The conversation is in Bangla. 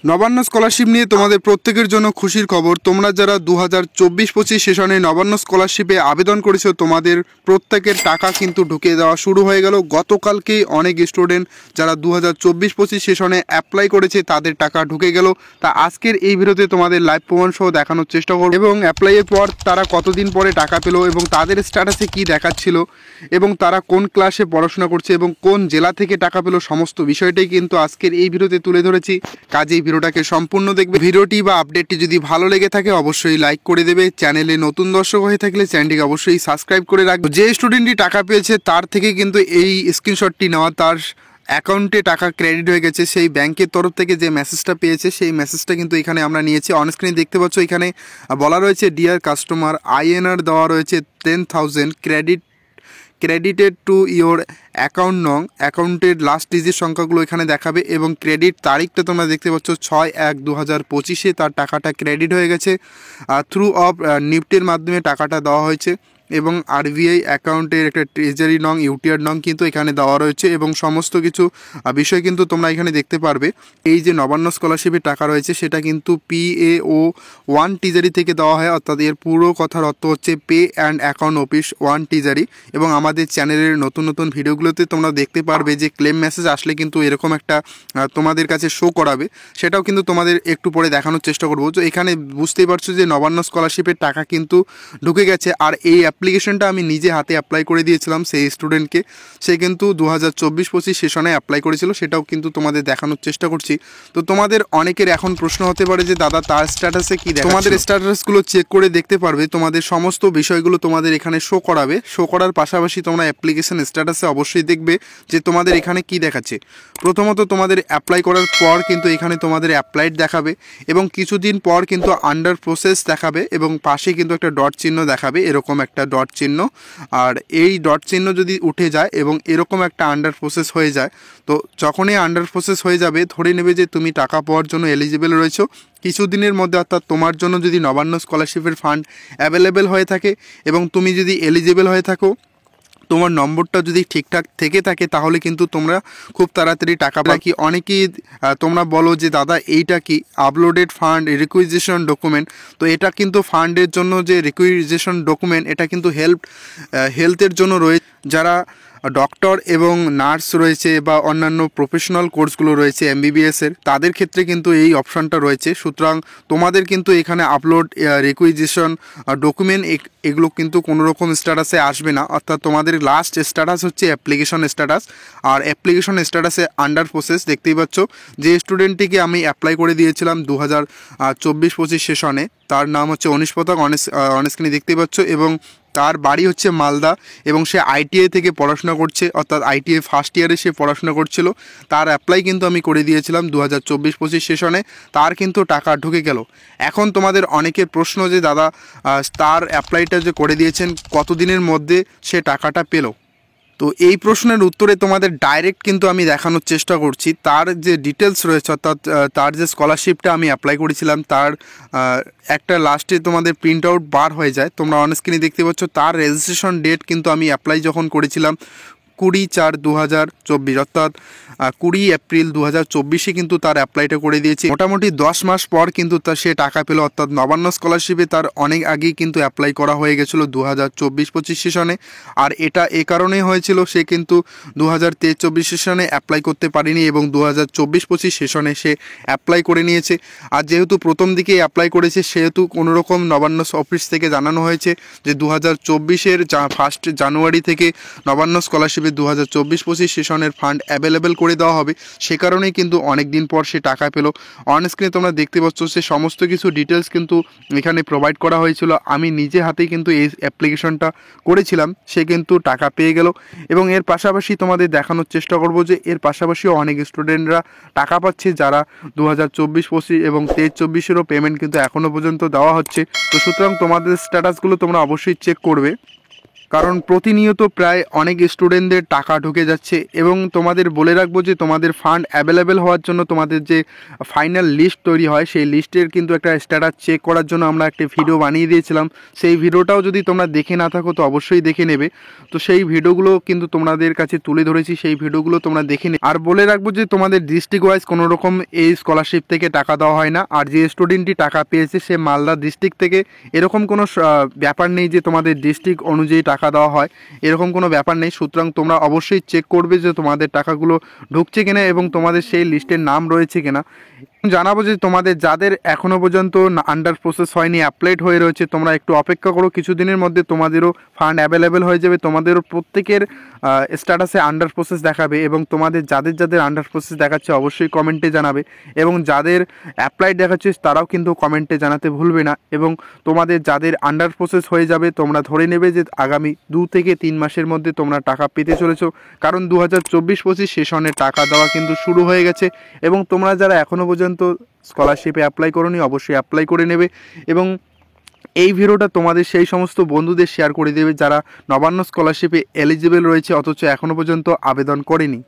নবান্ন স্কলারশিপ নিয়ে তোমাদের প্রত্যেকের জন্য খুশির খবর। তোমরা যারা 2024-25 সেশনে নবান্ন স্কলারশিপে আবেদন করেছো তোমাদের প্রত্যেকের টাকা কিন্তু ঢুকিয়ে দেওয়া শুরু হয়ে গেল। গতকালকেই অনেক স্টুডেন্ট যারা 2024-25 সেশনে অ্যাপ্লাই করেছে তাদের টাকা ঢুকে গেল। তা আজকের এই ভিডিওতে তোমাদের লাইভ প্রমাণ সহ দেখানোর চেষ্টা করব এবং অ্যাপ্লাইয়ের পর তারা কতদিন পরে টাকা পেলো এবং তাদের স্ট্যাটাসে কী দেখাচ্ছিল এবং তারা কোন ক্লাসে পড়াশোনা করছে এবং কোন জেলা থেকে টাকা পেলো সমস্ত বিষয়টাই কিন্তু আজকের এই ভিডিওতে তুলে ধরেছি। কাজেই ভিডিওটাকে সম্পূর্ণ দেখবে। ভিডিওটি বা আপডেটটি যদি ভালো লেগে থাকে অবশ্যই লাইক করে দেবে। চ্যানেলে নতুন দর্শক হয়ে থাকলে চ্যানেলটিকে অবশ্যই সাবস্ক্রাইব করে রাখবে। যে স্টুডেন্টটি টাকা পেয়েছে তার থেকে কিন্তু এই স্ক্রিনশটটি নেওয়া, তার অ্যাকাউন্টে টাকা ক্রেডিট হয়ে গেছে সেই ব্যাংকের তরফ থেকে যে মেসেজটা পেয়েছে সেই মেসেজটা কিন্তু এখানে আমরা নিয়েছি। অনস্ক্রিনে দেখতে পাচ্ছ এখানে বলা রয়েছে ডিয়ার কাস্টমার INR দেওয়া রয়েছে 10,000 ক্রেডিটেড টু ইয়োর অ্যাকাউন্ট নং। অ্যাকাউন্টের লাস্ট ডিজিট সংখ্যাগুলো এখানে দেখাবে এবং ক্রেডিট তারিখটা তোমরা দেখতে পাচ্ছ 6/1/2025 তার টাকাটা ক্রেডিট হয়ে গেছে। থ্রু অফ নিফটির মাধ্যমে টাকাটা দেওয়া হয়েছে এবং RBI অ্যাকাউন্টের একটা ট্রেজারি নং UTR নং কিন্তু এখানে দেওয়া রয়েছে এবং সমস্ত কিছু বিষয় কিন্তু তোমরা এখানে দেখতে পারবে। এই যে নবান্ন স্কলারশিপের টাকা রয়েছে সেটা কিন্তু PA01 টিজারি থেকে দেওয়া হয়, অর্থাৎ এর পুরো কথার অর্থ হচ্ছে পে অ্যান্ড অ্যাকাউন্ট অফিস 1 টিজারি। এবং আমাদের চ্যানেলের নতুন নতুন ভিডিওগুলোতে তোমরা দেখতে পারবে যে ক্লেম মেসেজ আসলে কিন্তু এরকম একটা তোমাদের কাছে শো করাবে, সেটাও কিন্তু তোমাদের একটু পরে দেখানোর চেষ্টা করবো। তো এখানে বুঝতেই পারছো যে নবান্ন স্কলারশিপের টাকা কিন্তু ঢুকে গেছে। আর এই অ্যাপ্লিকেশনটা আমি নিজে হাতে অ্যাপ্লাই করে দিয়েছিলাম সেই স্টুডেন্টকে, সে কিন্তু 2024-25 সেশনে অ্যাপ্লাই করেছিল, সেটাও কিন্তু তোমাদের দেখানোর চেষ্টা করছি। তো তোমাদের অনেকের এখন প্রশ্ন হতে পারে যে দাদা তার স্ট্যাটাসে কি দেখাচ্ছে। তোমাদের স্ট্যাটাসগুলো চেক করে দেখতে পারবে, তোমাদের সমস্ত বিষয়গুলো তোমাদের এখানে শো করাবে। শো করার পাশাপাশি তোমরা অ্যাপ্লিকেশন স্ট্যাটাসে অবশ্যই দেখবে যে তোমাদের এখানে কি দেখাচ্ছে। প্রথমত তোমাদের অ্যাপ্লাই করার পর কিন্তু এখানে তোমাদের অ্যাপ্লাইড দেখাবে এবং কিছুদিন পর কিন্তু আন্ডার প্রসেস দেখাবে এবং পাশে কিন্তু একটা ডট চিহ্ন দেখাবে, এরকম একটা ডট চিহ্ন। আর এই ডট চিহ্ন যদি উঠে যায় এবং এরকম একটা আন্ডার প্রসেস হয়ে যায়, তো যখনই আন্ডার প্রসেস হয়ে যাবে ধরে নেবে যে তুমি টাকা পাওয়ার জন্য এলিজিবল রয়েছো। কিছুদিনের মধ্যে, অর্থাৎ তোমার জন্য যদি নবান্ন স্কলারশিপের ফান্ড অ্যাভেলেবেল হয়ে থাকে এবং তুমি যদি এলিজিবল হয়ে থাকো, তোমার নম্বরটা যদি ঠিকঠাক থেকে থাকে তাহলে কিন্তু তোমরা খুব তাড়াতাড়ি টাকা পাবে। কি অনেকেই তোমরা বলো যে দাদা এইটা কি আপলোডেড ফান্ড রিকুইজিশন ডকুমেন্ট। তো এটা কিন্তু ফান্ডের জন্য যে রিকুইজিশন ডকুমেন্ট, এটা কিন্তু হেলথের জন্য রয়েছে। যারা ডক্টর এবং নার্স রয়েছে বা অন্যান্য প্রফেশনাল কোর্সগুলো রয়েছে MBBS-এর, তাদের ক্ষেত্রে কিন্তু এই অপশানটা রয়েছে। সুতরাং তোমাদের কিন্তু এখানে আপলোড রিকুইজিশন ডকুমেন্ট এগুলো কিন্তু কোনো রকম স্ট্যাটাসে আসবে না, অর্থাৎ তোমাদের লাস্ট স্ট্যাটাস হচ্ছে অ্যাপ্লিকেশন স্ট্যাটাস। আর অ্যাপ্লিকেশন স্ট্যাটাসে আন্ডার প্রসেস দেখতেই পাচ্ছ। যে স্টুডেন্টটিকে আমি অ্যাপ্লাই করে দিয়েছিলাম 2024-25 সেশনে, তার নাম হচ্ছে অনিশ পতাক, অনস্ক্রিনে দেখতেই পাচ্ছ, এবং তার বাড়ি হচ্ছে মালদা এবং সে ITI থেকে পড়াশোনা করছে, অর্থাৎ ITI ফার্স্ট ইয়ারে সে পড়াশোনা করছিল। তার অ্যাপ্লাই কিন্তু আমি করে দিয়েছিলাম 2024-25 সেশনে, তার কিন্তু টাকা ঢুকে গেল। এখন তোমাদের অনেকের প্রশ্ন যে দাদা তার অ্যাপ্লাইটা যে করে দিয়েছেন কতদিনের মধ্যে সে টাকাটা পেল। তো এই প্রশ্নের উত্তরে তোমাদের ডাইরেক্ট কিন্তু আমি দেখানোর চেষ্টা করছি। তার যে ডিটেলস রয়েছে, অর্থাৎ তার যে স্কলারশিপটা আমি অ্যাপ্লাই করেছিলাম তার একটা লাস্টে তোমাদের প্রিন্ট আউট বার হয়ে যায়। তোমরা অনস্ক্রিনে দেখতে পাচ্ছ তার রেজিস্ট্রেশন ডেট কিন্তু আমি অ্যাপ্লাই যখন করেছিলাম 20/4/2024, অর্থাৎ 20 এপ্রিল 2024 কিন্তু তার অ্যাপ্লাইটা করে দিয়েছি। মোটামুটি 10 মাস পর কিন্তু সে টাকা পেল, অর্থাৎ নবান্ন স্কলারশিপে তার অনেক আগেই কিন্তু অ্যাপ্লাই করা হয়ে গেছিলো 2024-25 সেশনে। আর এটা এ কারণেই হয়েছিল, সে কিন্তু 2023-24 সেশনে অ্যাপ্লাই করতে পারেনি এবং 2024-25 সেশনে সে অ্যাপ্লাই করে নিয়েছে। আর যেহেতু প্রথম দিকেই অ্যাপ্লাই করেছে সেহেতু কোনোরকম নবান্ন অফিস থেকে জানানো হয়েছে যে 2024-এর 1 জানুয়ারি থেকে নবান্ন স্কলারশিপ 2024-25 সেশনের ফান্ড অ্যাভেলেবেল করে দেওয়া হবে। সে কারণেই কিন্তু অনেক দিন পর সে টাকা পেল। অনস্ক্রিনে তোমরা দেখতে পাচ্ছ সে সমস্ত কিছু ডিটেলস কিন্তু এখানে প্রোভাইড করা হয়েছিল। আমি নিজে হাতেই কিন্তু এই অ্যাপ্লিকেশনটা করেছিলাম, সে কিন্তু টাকা পেয়ে গেল। এবং এর পাশাপাশি তোমাদের দেখানোর চেষ্টা করব যে এর পাশাপাশিও অনেক স্টুডেন্টরা টাকা পাচ্ছে যারা 2024-25 এবং 23-24-এরও পেমেন্ট কিন্তু এখনও পর্যন্ত দেওয়া হচ্ছে। তো সুতরাং তোমাদের স্ট্যাটাসগুলো তোমরা অবশ্যই চেক করবে, কারণ প্রতিনিয়ত প্রায় অনেক স্টুডেন্টদের টাকা ঢুকে যাচ্ছে। এবং তোমাদের বলে রাখবো যে তোমাদের ফান্ড অ্যাভেলেবেল হওয়ার জন্য তোমাদের যে ফাইনাল লিস্ট তৈরি হয় সেই লিস্টের কিন্তু একটা স্ট্যাটাস চেক করার জন্য আমরা একটি ভিডিও বানিয়ে দিয়েছিলাম। সেই ভিডিওটাও যদি তোমরা দেখে না থাকো তো অবশ্যই দেখে নেবে। তো সেই ভিডিওগুলো কিন্তু তোমাদের কাছে তুলে ধরেছি, সেই ভিডিওগুলো তোমরা দেখে নেবে। আর বলে রাখবো যে তোমাদের ডিস্ট্রিক্ট ওয়াইজ কোনো রকম এই স্কলারশিপ থেকে টাকা দেওয়া হয় না। আর যে স্টুডেন্টটি টাকা পেয়েছে সে মালদা ডিস্ট্রিক্ট থেকে, এরকম কোনো ব্যাপার নেই যে তোমাদের ডিস্ট্রিক্ট অনুযায়ী টাকা দেওয়া হয়, এরকম কোনো ব্যাপার নেই। সুতরাং তোমরা অবশ্যই চেক করবে যে তোমাদের টাকাগুলো ঢুকছে কিনা এবং তোমাদের সেই লিস্টের নাম রয়েছে কিনা। জানাবো যে তোমাদের যাদের এখনও পর্যন্ত আন্ডার প্রসেস হয়নি, অ্যাপ্লাইড হয়ে রয়েছে, তোমরা একটু অপেক্ষা করো, কিছুদিনের মধ্যে তোমাদেরও ফান্ড অ্যাভেলেবেল হয়ে যাবে। তোমাদেরও প্রত্যেকের স্ট্যাটাসে আন্ডার প্রসেস দেখাবে এবং তোমাদের যাদের যাদের আন্ডার প্রসেস দেখাচ্ছে অবশ্যই কমেন্টে জানাবে এবং যাদের অ্যাপ্লাইড দেখাচ্ছে তারাও কিন্তু কমেন্টে জানাতে ভুলবে না। এবং তোমাদের যাদের আন্ডার প্রসেস হয়ে যাবে তোমরা ধরে নেবে যে আগামী 2 থেকে 3 মাসের মধ্যে তোমরা টাকা পেতে চলেছো, কারণ 2024-25 সেশনের টাকা দেওয়া কিন্তু শুরু হয়ে গেছে। এবং তোমরা যারা এখনও পর্যন্ত স্কলারশিপে অ্যাপ্লাই করোনি অবশ্যই অ্যাপ্লাই করে নেবে এবং এই ভিডিওটা তোমাদের সেই সমস্ত বন্ধুদের শেয়ার করে দেবে যারা নবান্ন স্কলারশিপে এলিজিবল রয়েছে অথচ এখনও পর্যন্ত আবেদন করেনি।